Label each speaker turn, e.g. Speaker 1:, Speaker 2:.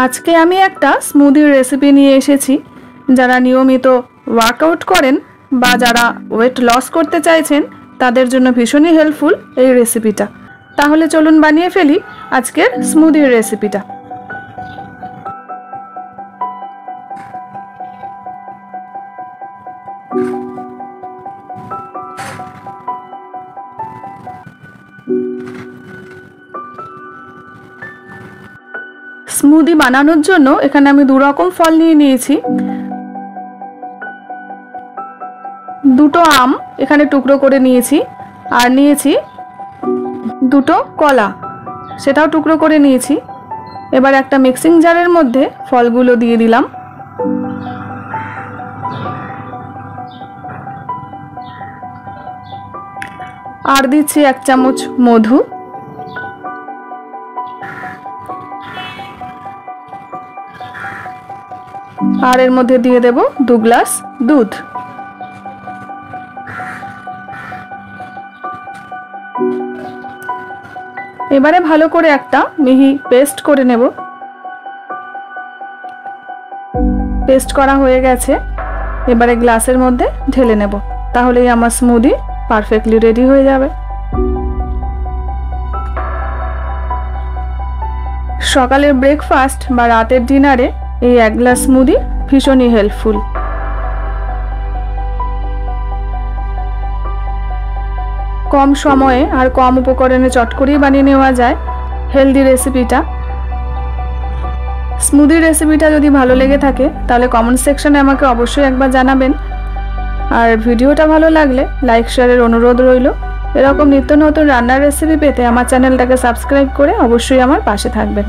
Speaker 1: আজকে আমি একটা স্মুদির রেসিপি নিয়ে এসেছি। যারা নিয়মিত ওয়ার্কআউট করেন বা যারা ওয়েট লস করতে চাইছেন তাদের জন্য ভীষণই হেল্পফুল এই রেসিপিটা। তাহলে চলুন বানিয়ে ফেলি আজকের স্মুদির রেসিপিটা। স্মুদি বানানোর জন্য এখানে আমি দু রকম ফল নিয়ে নিয়েছি। দুটো আম এখানে টুকরো করে নিয়েছি, আর নিয়েছি দুটো কলা, সেটাও টুকরো করে নিয়েছি। এবার একটা মিক্সিং জারের মধ্যে ফলগুলো দিয়ে দিলাম। আর দিচ্ছি 1 চামচ মধু, আর এর মধ্যে দিয়ে দেব 2 গ্লাস দুধ। এবারে ভালো করে একটা মিহি পেস্ট করে নেব। পেস্ট করা হয়ে গেছে, এবারে গ্লাসের মধ্যে ঢেলে নেব, তাহলেই আমার স্মুদি পারফেক্টলি রেডি হয়ে যাবে। সকালের ব্রেকফাস্ট বা রাতের ডিনারে এই 1 গ্লাস স্মুদি ভীষণই হেল্পফুল। কম সময়ে আর কম উপকরণে চট করেই বানিয়ে নেওয়া যায় হেলদি রেসিপিটা। স্মুদি রেসিপিটা যদি ভালো লেগে থাকে তাহলে কমেন্ট সেকশনে আমাকে অবশ্যই একবার জানাবেন। আর ভিডিওটা ভালো লাগলে লাইক শেয়ারের অনুরোধ রইল। এরকম নিত্য নতুন রান্নার রেসিপি পেতে আমার চ্যানেলটাকে সাবস্ক্রাইব করে অবশ্যই আমার পাশে থাকবেন।